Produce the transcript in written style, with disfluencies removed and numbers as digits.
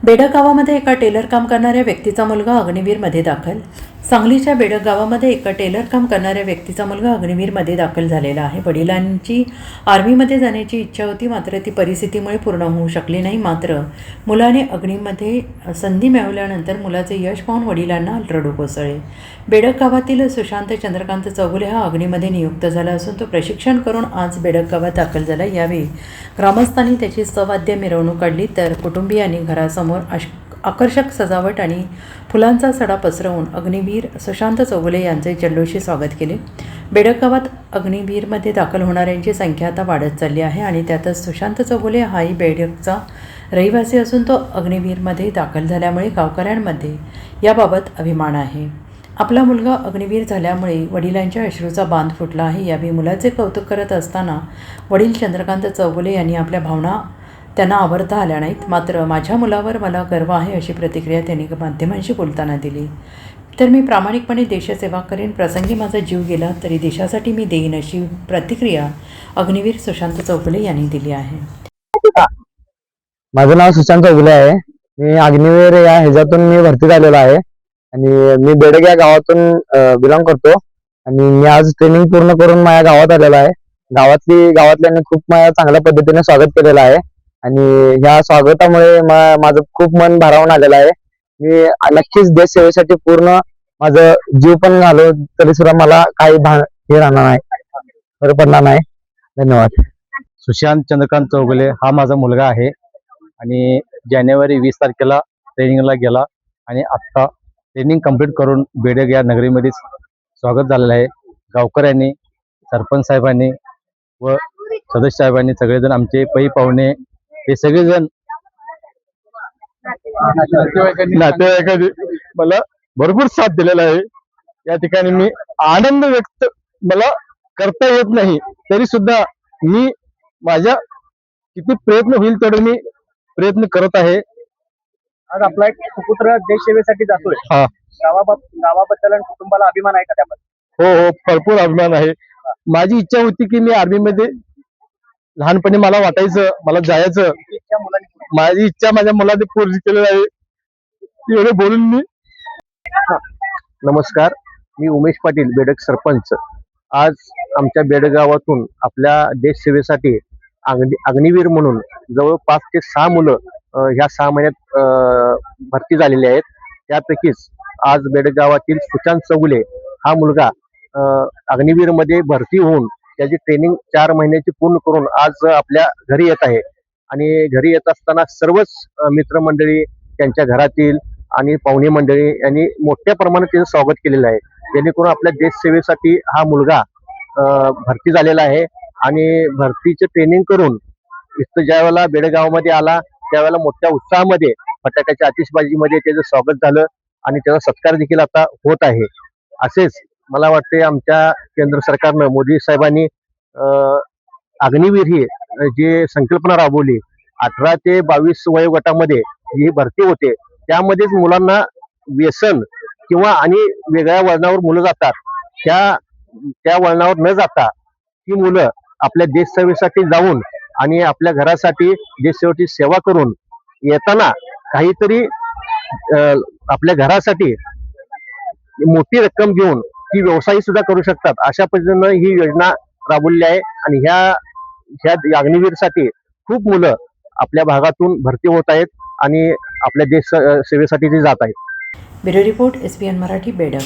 बेडक गावामध्ये एका टेलर काम करणाऱ्या व्यक्तीचा मुलगा अग्निवीरमध्ये दाखल. सांगलीच्या बेडक गावामध्ये एका टेलर काम करणाऱ्या व्यक्तीचा मुलगा अग्निवीरमध्ये दाखल झालेला आहे. वडिलांची आर्मीमध्ये जाण्याची इच्छा होती, मात्र ती परिस्थितीमुळे पूर्ण होऊ शकली नाही. मात्र मुलाने अग्नीमध्ये संधी मिळवल्यानंतर मुलाचे यश पाहून वडिलांना रडू कोसळले. बेडक गावातील सुशांत चंद्रकांत चौगुले हा अग्नीमध्ये नियुक्त झाला असून तो प्रशिक्षण करून आज बेडक गावात दाखल झाला. यावेळी ग्रामस्थांनी त्याची सवाद्य मिरवणूक काढली, तर कुटुंबियांनी घरासमोर आकर्षक सजावट आणि फुलांचा सडा पसरवून अग्निवीर सुशांत चौगुले यांचे जल्लोषी स्वागत केले. बेडक गावात अग्निवीरमध्ये दाखल होणाऱ्यांची संख्या आता वाढत चालली आहे आणि त्यातच सुशांत चौगुले हाही बेडकचा रहिवासी असून तो अग्निवीरमध्ये दाखल झाल्यामुळे गावकऱ्यांमध्ये याबाबत अभिमान आहे. आपला मुलगा अग्निवीर झाल्यामुळे वडिलांच्या अश्रूचा बांध फुटला आहे. यावेळी मुलाचे कौतुक करत असताना वडील चंद्रकांत चौगुले यांनी आपल्या भावना त्यांना आवरता आल्या नाहीत. मात्र माझ्या मुलावर मला गर्व आहे अशी प्रतिक्रिया त्यांनी माध्यमांशी बोलताना दिली. तर मी प्रामाणिकपणे देशसेवा करेन, प्रसंगी माझा जीव गेला तरी देशासाठी मी देईन अशी प्रतिक्रिया अग्निवीर सुशांत चौगुले यांनी दिली आहे. माझं नाव सुशांत चौगुले आहे. मी अग्निवीर या ह्याच्यातून मी भरती झालेलो आहे आणि मी बेडक या गावातून बिलॉंग करतो आणि मी आज ट्रेनिंग पूर्ण करून माझ्या गावात आलेलो आहे. गावातल्यांनी खूप माझ्या चांगल्या पद्धतीने स्वागत केलेलं आहे आणि ह्या स्वागतामुळे माझं खूप मन भारावून आलेलं आहे. मी नक्कीच देश सेवेसाठी पूर्ण माझं जीव पण घालो तरी सुद्धा मला काही हे राहणार नाही, बरं पडणार नाही. धन्यवाद. सुशांत चंद्रकांत चौगुले हा माझा मुलगा आहे आणि जानेवारी 20 तारखेला ट्रेनिंगला गेला आणि आत्ता ट्रेनिंग कंप्लीट करून बेडक या नगरीमध्ये स्वागत झालेलं आहे. गावकऱ्यांनी, सरपंच साहेबांनी व सदस्य साहेबांनी, सगळेजण आमचे पै पाहुणे हे सगळेजण नातेवाईकांनी मला भरपूर साथ दिलेला आहे. या ठिकाणी मी आनंद व्यक्त मला करता येत नाही, तरी सुद्धा मी माझ्या किती प्रयत्न होईल तेवढे मी प्रयत्न करत आहे. आज आपला एक सुपुत्र देश सेवेसाठी जातोय. हा, गावाबद्दल आणि कुटुंबाला अभिमान आहे का त्याबद्दल? हो, भरपूर अभिमान आहे. माझी इच्छा होती की मी आर्मीमध्ये लहानपणी मला वाटायचं मला जायचं. माझी इच्छा माझ्या मुलाने पूर्ण केलेली आहे. एवढे बोलून मी नमस्कार, मी उमेश पाटील, बेडक सरपंच. आज आमच्या बेडक गावातून आपल्या देश सेवेसाठी अग्निवीर म्हणून जवळपास 5 ते 6 मुलं ह्या 6 महिन्यात भरती झालेली आहेत. त्यापैकीच आज बेडक गावातील सुशांत चौगुले हा मुलगा अग्निवीर मध्ये भरती होऊन त्याची ट्रेनिंग 4 महिन्याची पूर्ण करून आज आपल्या घरी येत आहे. आणि घरी येत असताना सर्वच मित्रमंडळी, त्यांच्या घरातील आणि पाहुणे मंडळी यांनी मोठ्या प्रमाणात त्याचं स्वागत केलेलं आहे. जेणेकरून आपल्या देश सेवेसाठी हा मुलगा भरती झालेला आहे आणि भरतीचे ट्रेनिंग करून इथं ज्या वेळेला बेडगावमध्ये आला त्यावेळेला मोठ्या उत्साहामध्ये फटाक्याच्या आतिषबाजीमध्ये त्याचं स्वागत झालं आणि त्याचा सत्कार देखील आता होत आहे. असेच मला वाटते आमच्या केंद्र सरकारनं, मोदी साहेबांनी अग्निवीर ही जी संकल्पना राबवली, 18 ते 22 वयोगटामध्ये ही भरती होते, त्यामध्येच मुलांना व्यसन किंवा आणि वेगळ्या वळणावर मुलं जातात, त्या वळणावर न जाता ती मुलं आपल्या देश सेवेसाठी जाऊन आणि आपल्या घरासाठी देश सेवेची सेवा करून येताना काहीतरी आपल्या घरासाठी मोठी रक्कम घेऊन ती व्यवसाय सुद्धा करू शकतात. अशा पद्धतीनं ही योजना राबवली आहे आणि ह्या अग्निवीरसाठी खूप मुलं आपल्या भागातून भरती होत आहेत आणि आपल्या देश सेवेसाठी ते जात आहेत. ब्युरो रिपोर्ट, SBN मराठी, बेडक.